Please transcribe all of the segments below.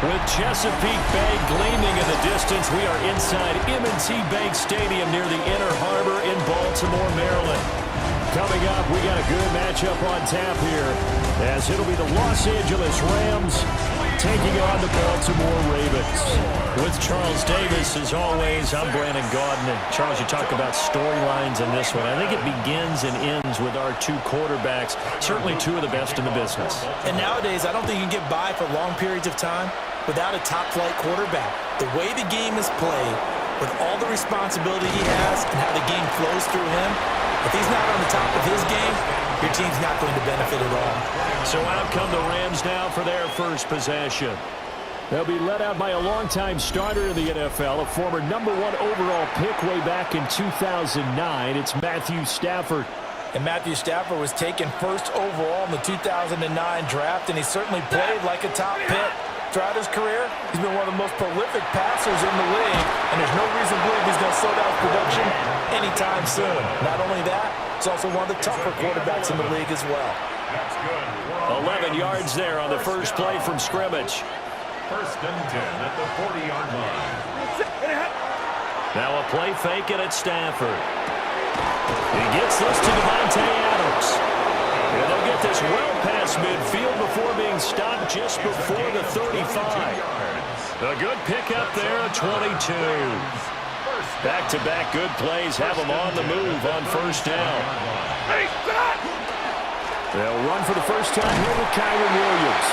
With Chesapeake Bay gleaming in the distance, we are inside M&T Bank Stadium near the Inner Harbor in Baltimore, Maryland. Coming up, we got a good matchup on tap here, as it'll be the Los Angeles Rams taking on the Baltimore Ravens. With Charles Davis, as always, I'm Brandon Gaudin. And Charles, you talk about storylines in this one. I think it begins and ends with our two quarterbacks, certainly two of the best in the business. And nowadays, I don't think you can get by for long periods of time without a top-flight quarterback. The way the game is played, with all the responsibility he has and how the game flows through him, if he's not on the top of his game, your team's not going to benefit at all. So out come the Rams now for their first possession. They'll be led out by a longtime starter in the NFL, a former #1 overall pick way back in 2009. It's Matthew Stafford. And Matthew Stafford was taken first overall in the 2009 draft, and he certainly played like a top pick. Throughout his career, he's been one of the most prolific passers in the league, and there's no reason to believe he's going to slow down his production anytime soon. Not only that, he's also one of the tougher quarterbacks in the league as well. 11 yards there on the first play from scrimmage. First and 10 at the 40-yard line. Now a play fake, and it's Stafford. He gets this to Devontae Adams. And they'll get this well past midfield before being stopped just before the 35. A good pickup there at 22. Back-to-back good plays have them on the move on first down. They'll run for the first time here with Kyren Williams.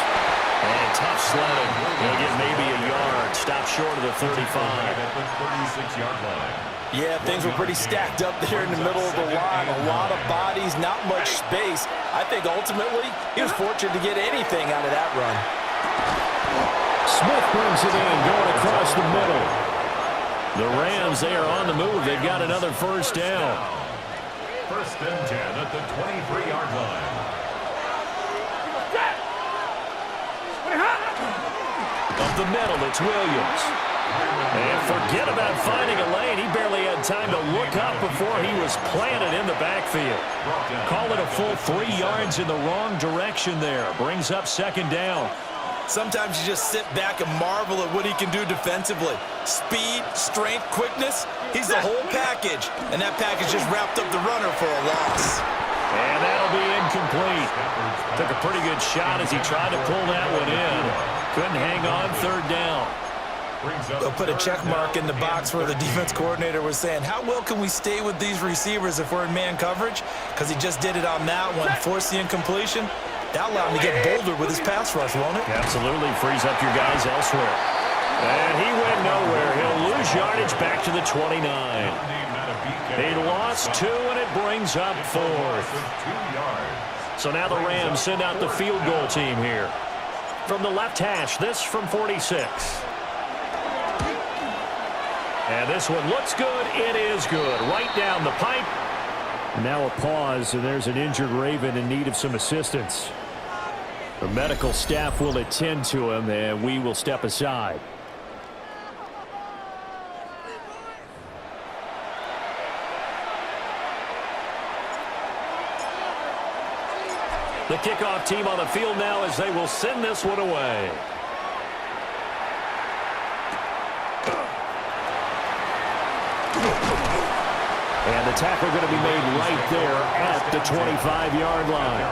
And tough sledding. He'll get maybe a yard. Stop short of the 35. At the 36-yard line. Yeah, things were pretty stacked up there in the middle of the line. A lot of bodies, not much space. I think ultimately he was fortunate to get anything out of that run. Smith brings it in, going across the middle. The Rams, they are on the move. They've got another first down. First and 10 at the 23-yard line. Up the middle, it's Williams. And forget about finding a lane. He barely had time to look up before he was planted in the backfield. Call it a full 3 yards in the wrong direction there. Brings up second down. Sometimes you just sit back and marvel at what he can do defensively. Speed, strength, quickness, he's the whole package. And that package just wrapped up the runner for a loss. And that'll be incomplete. Took a pretty good shot as he tried to pull that one in. Couldn't hang on, third down. They'll put a check mark in the box where the defense coordinator was saying, how well can we stay with these receivers if we're in man coverage? Because he just did it on that one, forced the incompletion. That allowed him to get bolder with his pass rush, won't it? Absolutely, frees up your guys elsewhere. And he went nowhere. He'll lose yardage back to the 29. He lost 2, and it brings up 4th. So now the Rams send out the field goal team here. From the left hash, this from 46. And this one looks good. It is good. Right down the pipe. Now a pause, and there's an injured Raven in need of some assistance. The medical staff will attend to him, and we will step aside. The kickoff team on the field now as they will send this one away. And the tackle going to be made right there at the 25-yard line.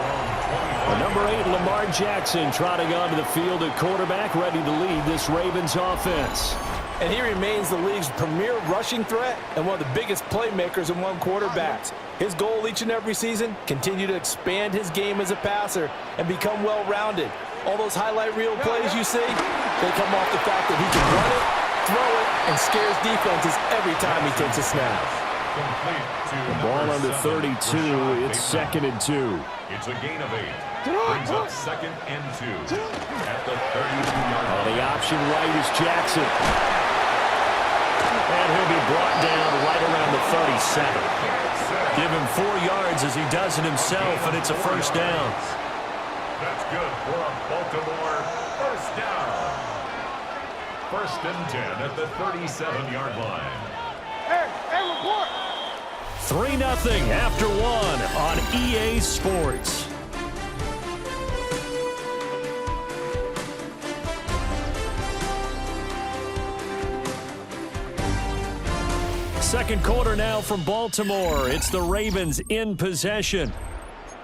The number 8, Lamar Jackson, trotting onto the field at quarterback, ready to lead this Ravens offense. And he remains the league's premier rushing threat and one of the biggest playmakers among quarterbacks. His goal each and every season, continue to expand his game as a passer and become well-rounded. All those highlight reel plays you see, they come off the fact that he can run it, throw it, and scares defenses every time he takes a snap. The ball under 32, it's 2nd and 2. It's a gain of 8. Brings up 2nd and 2 at the 32-yard line. The option right is Jackson. And he'll be brought down right around the 37. Give him 4 yards as he does it himself, and it's a first down. That's good for a Baltimore first down. First and 10 at the 37-yard line. Hey, report! 3-0 after 1 on EA Sports. Second quarter now from Baltimore. It's the Ravens in possession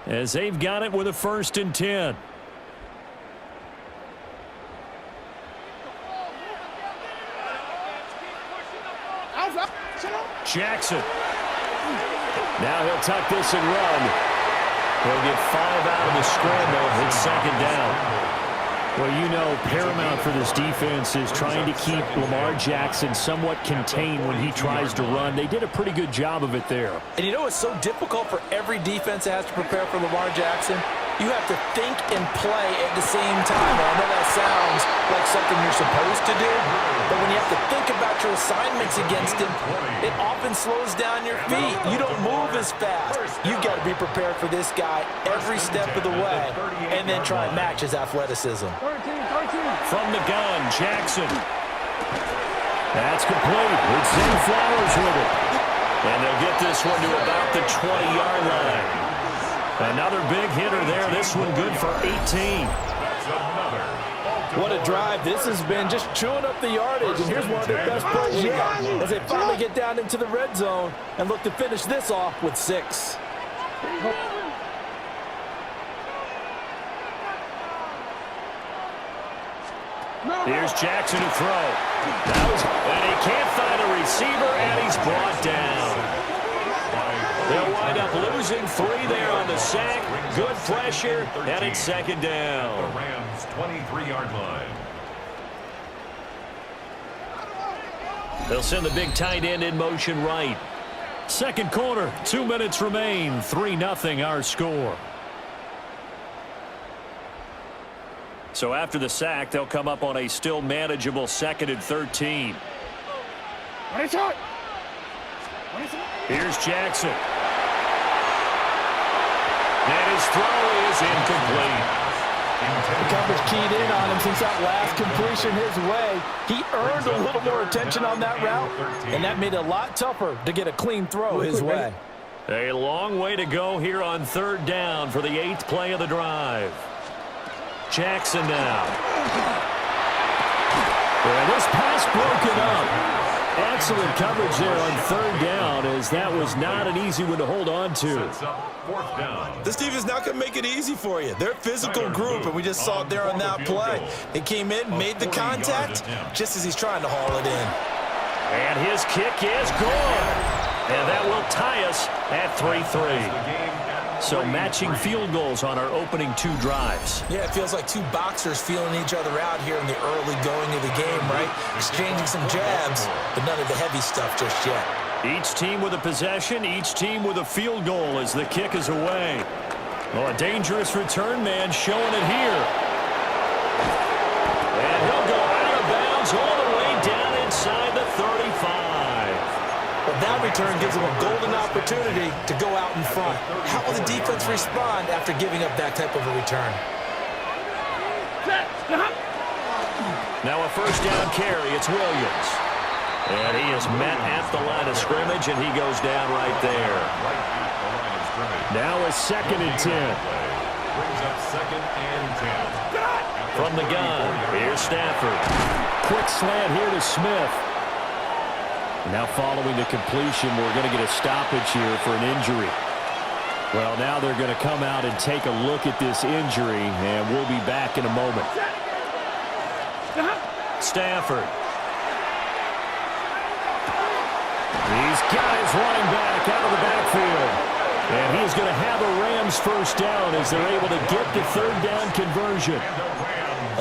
as they've got it with a 1st and 10. Jackson. Now he'll tuck this and run. He'll get 5 out of the scramble. It's 2nd down. Well, you know, paramount for this defense is trying to keep Lamar Jackson somewhat contained when he tries to run. They did a pretty good job of it there. And you know it's so difficult for every defense that has to prepare for Lamar Jackson? You have to think and play at the same time. I know that sounds like something you're supposed to do, but when you have to think about your assignments against him, it often slows down your feet. You don't move as fast. You've got to be prepared for this guy every step of the way and then try and match his athleticism. From the gun, Jackson. That's complete. It's Zay Flowers with it. And they'll get this one to about the 20-yard line. Another big hitter there. This one good for 18. What a drive this has been, just chewing up the yardage. And here's one of their best plays yet as they finally get down into the red zone and look to finish this off with 6. Here's Jackson to throw. And he can't find a receiver, and he's brought down. They'll wind up losing 3 there on the sack. Good pressure, and it's 2nd down. The Rams' 23-yard line. They'll send the big tight end in motion right. Second quarter, 2 minutes remain. 3-0 our score. So after the sack, they'll come up on a still manageable 2nd and 13. Here's Jackson. And his throw is incomplete. The coverage keyed in on him since that last completion his way. He earned a little more attention on that route, and that made it a lot tougher to get a clean throw his way. A long way to go here on 3rd down for the 8th play of the drive. Jackson now. And this pass broken up. Excellent coverage there on 3rd down, as that was not an easy one to hold on to. Fourth down. This team is not going to make it easy for you. They're a physical group, and we just saw it there on that play. They came in, made the contact, just as he's trying to haul it in. And his kick is good. And that will tie us at 3-3. So matching field goals on our opening 2 drives. Yeah, it feels like 2 boxers feeling each other out here in the early going of the game, right? Exchanging some jabs, but none of the heavy stuff just yet. Each team with a possession, each team with a field goal as the kick is away. Well, a dangerous return man showing it here. And he'll go out of bounds all the way down inside the 35. But that return gives them a golden opportunity to go out in front. How will the defense respond after giving up that type of a return? Now a 1st down carry. It's Williams. And he is met at the line of scrimmage, and he goes down right there. Now a 2nd and 10. Brings up 2nd and 10. From the gun, here's Stafford. Quick slant here to Smith. Now following the completion, we're going to get a stoppage here for an injury. Well, now they're going to come out and take a look at this injury, and we'll be back in a moment. Stafford. He's got his running back out of the backfield. And he's going to have a Rams 1st down as they're able to get the 3rd down conversion.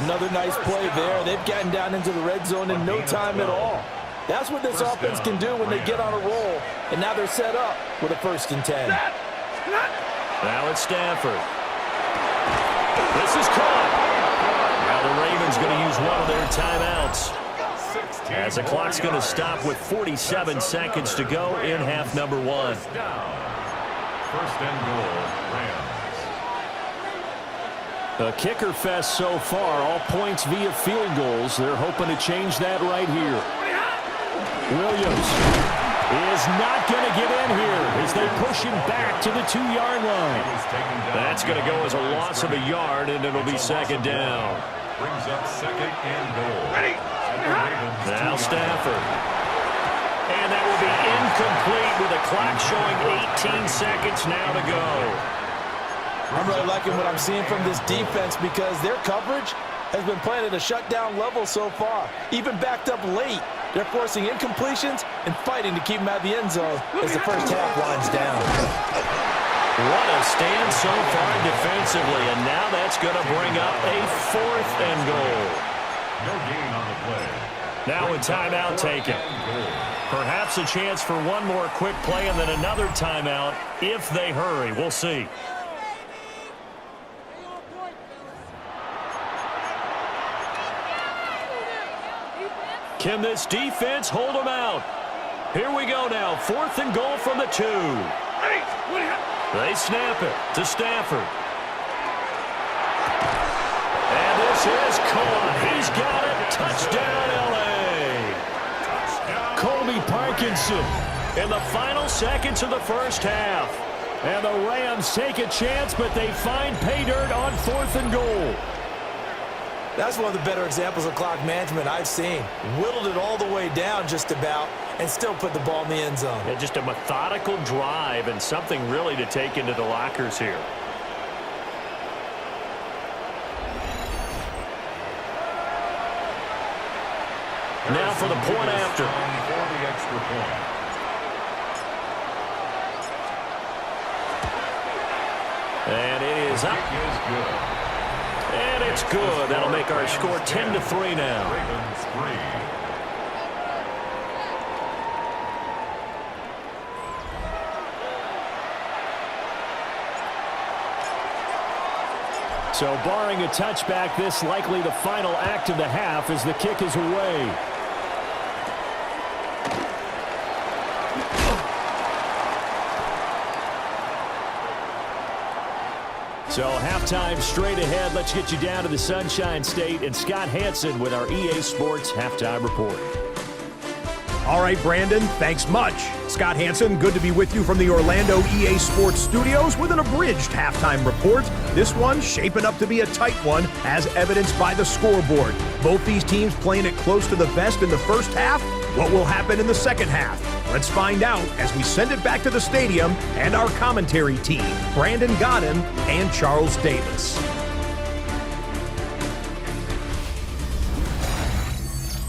Another nice play there. They've gotten down into the red zone in no time at all. That's what this offense can do when they get on a roll. And now they're set up with a 1st and 10. Now it's Stafford. This is caught. Now the Ravens going to use one of their timeouts. As the clock's going to stop with 47 seconds to go in half number 1. 1st and goal, Rams. A kicker fest so far, all points via field goals. They're hoping to change that right here. Williams is not going to get in here as they push him back to the 2-yard line. That's going to go as a loss of a yard, and it'll be 2nd down. Brings up 2nd and goal. Now Stafford. And that will be incomplete with the clock showing 18 seconds now to go. I'm really liking what I'm seeing from this defense because their coverage has been playing at a shutdown level so far. Even backed up late, they're forcing incompletions and fighting to keep them out of the end zone as the first half winds down. What a stand so far defensively, and now that's going to bring up a 4th and goal. No gain on the play. Now a timeout taken. Perhaps a chance for one more quick play and then another timeout if they hurry. We'll see. Can this defense hold them out? Here we go now. 4th and goal from the 2. They snap it to Stafford. And this is caught. He's got it. Touchdown, L.A. Colby Parkinson in the final seconds of the first half. And the Rams take a chance, but they find pay dirt on 4th and goal. That's one of the better examples of clock management I've seen. Whittled it all the way down just about and still put the ball in the end zone. Yeah, just a methodical drive and something really to take into the lockers here. Now for the point after. For the extra point. And it is up. Kick is good. And it's good. That'll make our score 10-3 now. Ravens 3. So barring a touchback, this likely the final act of the half as the kick is away. So halftime straight ahead. Let's get you down to the Sunshine State and Scott Hansen with our EA Sports Halftime Report. All right, Brandon, thanks much. Scott Hansen, good to be with you from the Orlando EA Sports Studios with an abridged halftime report. This one shaping up to be a tight one, as evidenced by the scoreboard. Both these teams playing it close to the vest in the first half. What will happen in the second half? Let's find out as we send it back to the stadium and our commentary team, Brandon Godden and Charles Davis.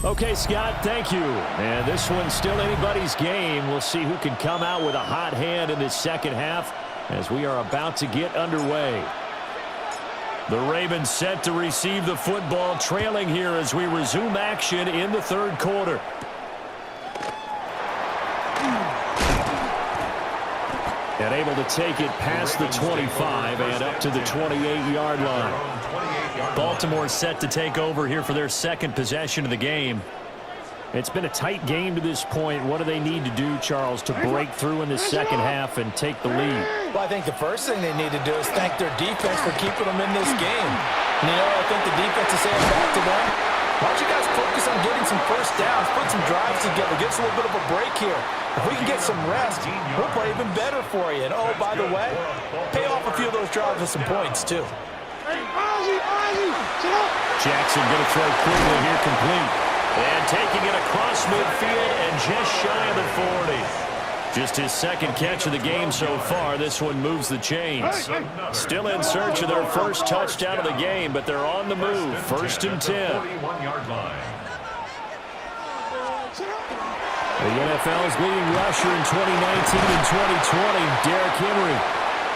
Okay, Scott, thank you. And this one's still anybody's game. We'll see who can come out with a hot hand in this second half as we are about to get underway. The Ravens set to receive the football, trailing here as we resume action in the third quarter. And able to take it past the 25 and up to the 28-yard line. Baltimore set to take over here for their second possession of the game. It's been a tight game to this point. What do they need to do, Charles, to break through in the second half and take the lead? Well, I think the first thing they need to do is thank their defense for keeping them in this game. And, you know, I think the defense is saying back to them, why don't you guys focus on getting some first downs, put some drives together, give us a little bit of a break here. If we can get some rest, we'll play even better for you. And, oh, by the way, pay off a few of those drives with some points, too. Jackson going to throw quickly here, complete. And taking it across midfield and just shy of the 40. Just his second catch of the game so far. This one moves the chains. Still in search of their first touchdown of the game, but they're on the move. First and 10. The NFL's leading rusher in 2019 and 2020, Derrick Henry.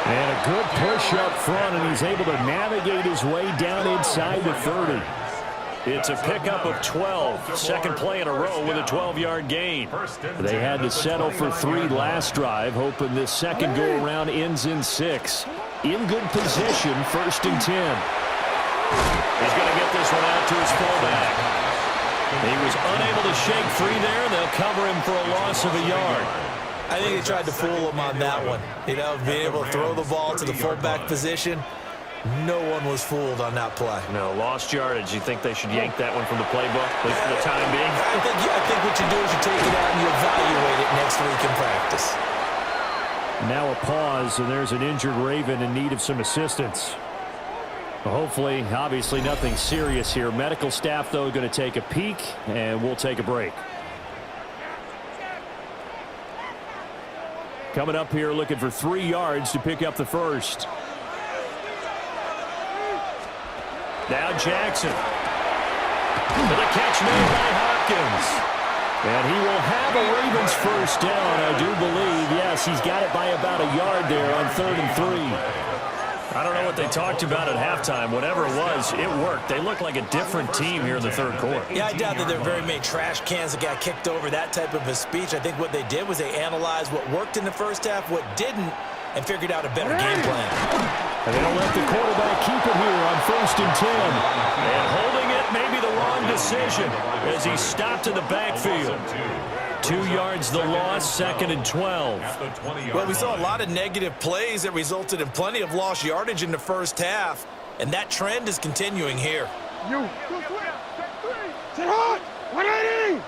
And a good push up front, and he's able to navigate his way down inside the 30. It's a pickup of 12. Second play in a row with a 12-yard gain. They had to settle for 3 last drive, hoping this second go-around ends in 6. In good position, first and 10. He's going to get this one out to his fullback. He was unable to shake free there. They'll cover him for a loss of a yard. I think they tried to fool him on that one. You know, being able to throw the ball to the fullback position. No one was fooled on that play. No, lost yardage. You think they should yank that one from the playbook, at least for the time being? I think what you do is you take it out and you evaluate it next week in practice. Now a pause, and there's an injured Raven in need of some assistance. Hopefully, obviously nothing serious here. Medical staff, though, going to take a peek, and we'll take a break. Coming up here looking for 3 yards to pick up the first. Now Jackson. For the catch made by Hopkins. And he will have a Ravens first down, I do believe. Yes, he's got it by about a yard there on 3rd and 3. I don't know what they talked about at halftime. Whatever it was, it worked. They look like a different team here in the 3rd quarter. Yeah, I doubt that there are very many trash cans that got kicked over, that type of a speech. I think what they did was they analyzed what worked in the first half, what didn't, and figured out a better game plan. And they don't let the quarterback keep it here on 1st and 10. And holding it may be the wrong decision as he stopped in the backfield. 2 yards the loss, 2nd and 12. Well, we saw a lot of negative plays that resulted in plenty of lost yardage in the first half, and that trend is continuing here. You. Sit hard. 180.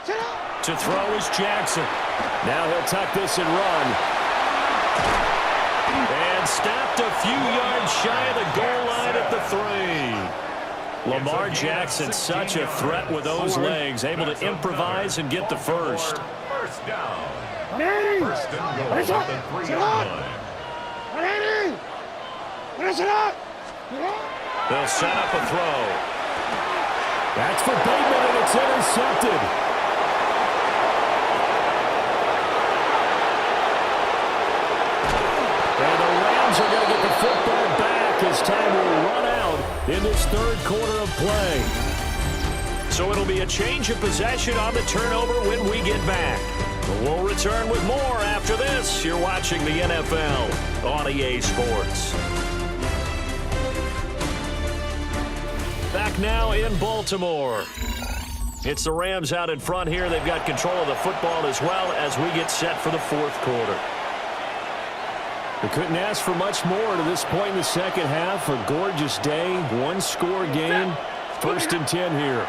Sit hard. To throw is Jackson. Now he'll tuck this and run. And stopped a few yards shy of the goal line at the 3. Lamar Jackson, such a threat with those legs, able to improvise and get the first. First down. 180. First and goal at the 3-yard line. 180. Sit up. They'll set up a throw. That's for Bateman, and it's intercepted. And the Rams are going to get the football back as time will run out in this 3rd quarter of play. So it'll be a change of possession on the turnover when we get back. We'll return with more after this. You're watching the NFL on EA Sports. Back now in Baltimore. It's the Rams out in front here. They've got control of the football as well as we get set for the 4th quarter. We couldn't ask for much more to this point in the second half. A gorgeous day, 1-score game. 1st and 10 here.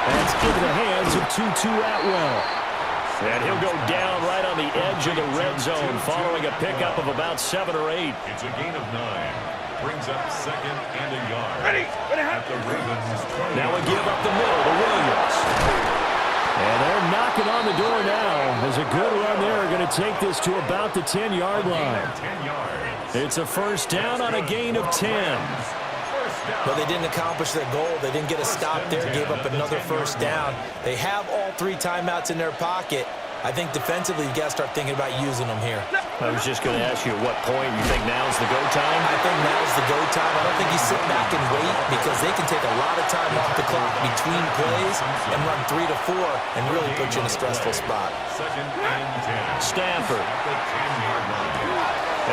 That's into the hands of Tutu Atwell. And he'll go down right on the edge of the red zone following a pickup of about 7 or 8. It's a gain of 9. Brings up 2nd and a yard. Ready. At the Ravens 20. Now a give up the middle to Williams. And they're knocking on the door now. There's a good run there. Going to take this to about the 10-yard line. 10 yards. It's a first down on a gain of 10. But they didn't accomplish their goal. They didn't get a stop there, gave up another first down. They have all 3 timeouts in their pocket. I think defensively, you got to start thinking about using them here. I was just going to ask you at what point you think now's the go time? I think now's the go time. I don't think you sit back and wait because they can take a lot of time off the clock between plays and run 3 to 4 and really put you in a stressful spot. 2nd and 10. Stafford. At the 10-yard line.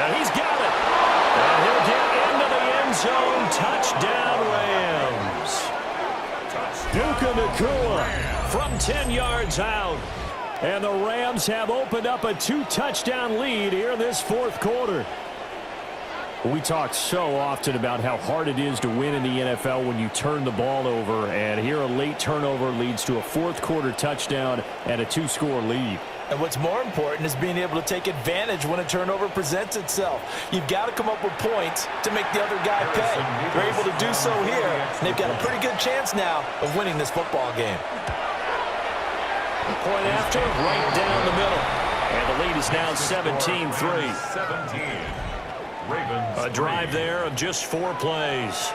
And he's got it. And he'll get into the end zone. Touchdown, Rams. Puka Nacua from 10 yards out. And the Rams have opened up a 2-touchdown lead here in this 4th quarter. We talk so often about how hard it is to win in the NFL when you turn the ball over. And here a late turnover leads to a 4th quarter touchdown and a 2-score lead. And what's more important is being able to take advantage when a turnover presents itself. You've got to come up with points to make the other guy pay. They're able to do so here, and they've got a pretty good chance now of winning this football game. Point after, right down the middle. And the lead is now 17-3. 17. Ravens. A drive there of just 4 plays.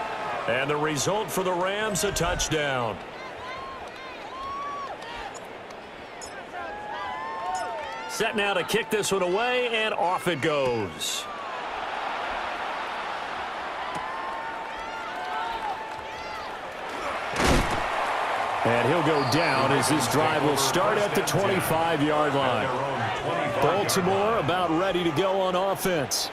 And the result for the Rams, a touchdown. Set now to kick this one away, and off it goes. And he'll go down as this drive will start at the 25-yard line. Baltimore about ready to go on offense.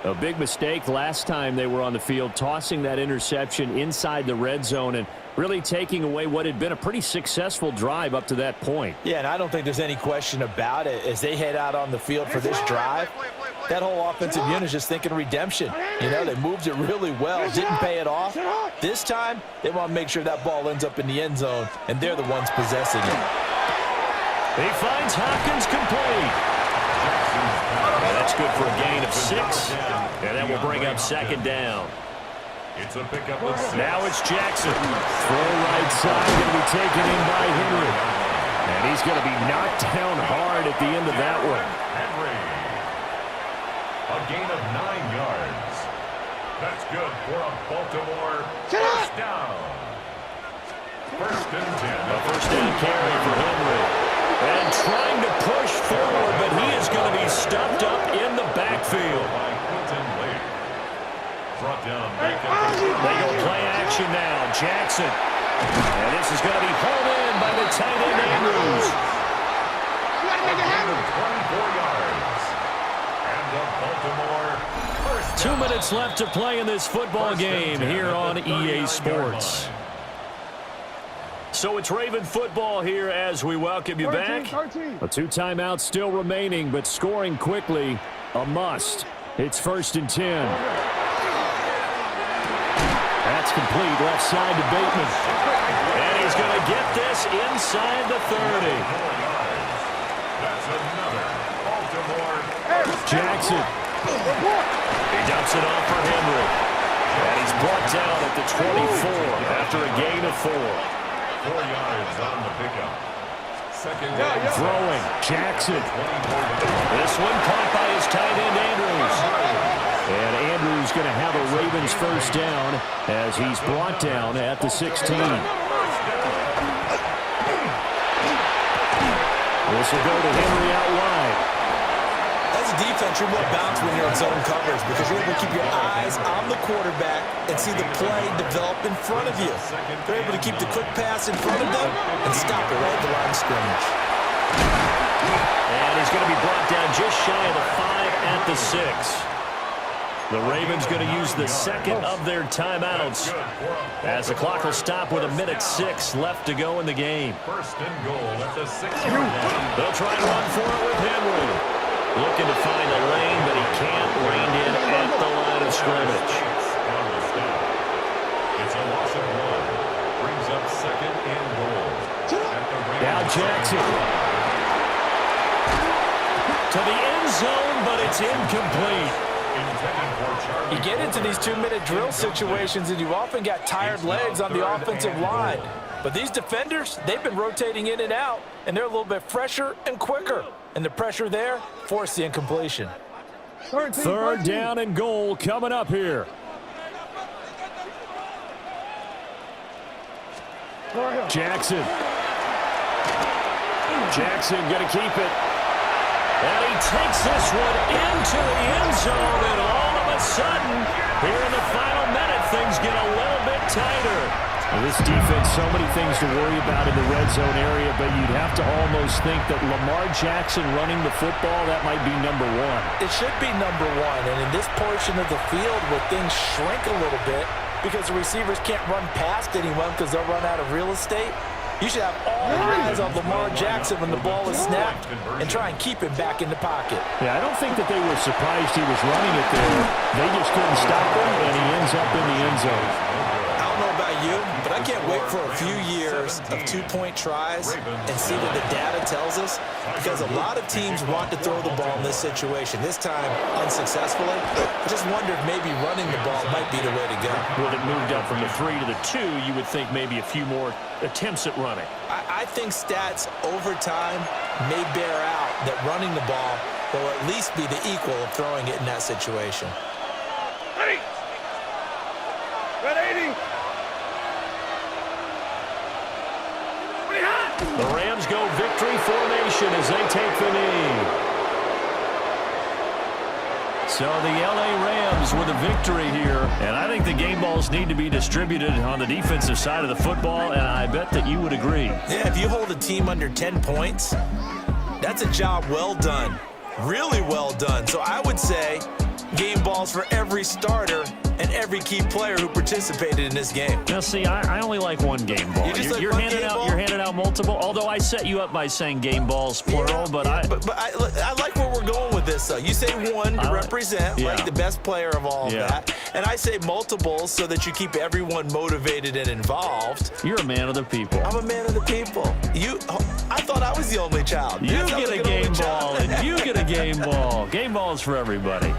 A big mistake last time they were on the field, tossing that interception inside the red zone and really taking away what had been a pretty successful drive up to that point. Yeah, and I don't think there's any question about it. As they head out on the field for this drive, that whole offensive unit is just thinking redemption. You know, they moved it really well, didn't pay it off. This time, they want to make sure that ball ends up in the end zone, and they're the ones possessing it. He finds Hopkins complete. And that's good for a gain of 6. And that will bring up 2nd down. It's a pickup of 6. Now it's Jackson. Throw right side, going to be taken in by Henry. And he's going to be knocked down hard at the end of that one. Henry. A gain of 9 yards. That's good for a Baltimore first down. First and 10. A first down carry for Henry. And trying to push forward, but he is going to be stuffed up in the backfield. Brought down back They go play action now. Jackson. And this is going to be hauled in by the tight end Andrews. a gain of 24 yards. And the Baltimore first 2 down. minutes left to play in this football game here on EA Sports. So it's Raven football here as we welcome you back. 13. A 2 timeouts still remaining, but scoring quickly, a must. It's 1st and 10. That's complete, left side to Bateman. And he's going to get this inside the 30. That's another Baltimore. Jackson. He dumps it off for Henry. And he's brought down at the 24 after a gain of 4. 4 yards on the pickup. Second down. Throwing, Jackson. This one caught by his tight end Andrews. And Andrews going to have a Ravens first down as he's brought down at the 16. This will go to Henry out wide. As a defense, you're more balanced when you're in zone coverage because you're able to keep your eyes on the quarterback and see the play develop in front of you. They're able to keep the quick pass in front of them and stop it right at the line of scrimmage. And he's going to be brought down just shy of the 5 at the 6. The Ravens going to use the second of their timeouts as the clock will stop with 1:06 left to go in the game. First and goal at the 6-yard line. They'll try and run for it with Henry. Looking to find a lane, but he can't rein in at the line of scrimmage. On the stop. It's a loss of 1. Brings up second and goal. At the Now Jackson. To the end zone, but it's incomplete. You get into these 2-minute drill situations and you've often got tired legs on the offensive line. But these defenders, they've been rotating in and out, and they're a little bit fresher and quicker. And the pressure there forced the incompletion. 3rd down and goal coming up here. Jackson. Jackson going to keep it. And he takes this one into the end zone, and all of a sudden, here in the final minute, things get a little bit tighter. This defense, so many things to worry about in the red zone area, but you'd have to almost think that Lamar Jackson running the football, that might be number 1. It should be number 1, and in this portion of the field where things shrink a little bit because the receivers can't run past anyone because they'll run out of real estate, you should have all eyes on Lamar Jackson when the ball is snapped and try and keep him back in the pocket. Yeah, I don't think that they were surprised he was running it there. They just couldn't stop him, and he ends up in the end zone. I don't know about you, but I can't wait for a few years of 2-point tries and see what the data tells us, because a lot of teams want to throw the ball in this situation, this time unsuccessfully. I just wonder if maybe running the ball might be the way to go. With it moved up from the 3 to the 2, you would think maybe a few more attempts at running. I think stats over time may bear out that running the ball will at least be the equal of throwing it in that situation. Ready. Red 80. The Rams go victory formation as they take the knee. So the LA Rams with a victory here. And I think the game balls need to be distributed on the defensive side of the football, and I bet that you would agree. Yeah, if you hold a team under 10 points, that's a job well done. Really well done. So I would say game balls for every starter and every key player who participated in this game. Now, see, I only like one game ball. You're handing out multiple. Although I set you up by saying game balls plural, but I like where we're going with this. Though you say one to represent like the best player of all of that, and I say multiples so that you keep everyone motivated and involved. You're a man of the people. I'm a man of the people. I thought I was the only child. You get a game ball, and you get a game ball. Game balls for everybody.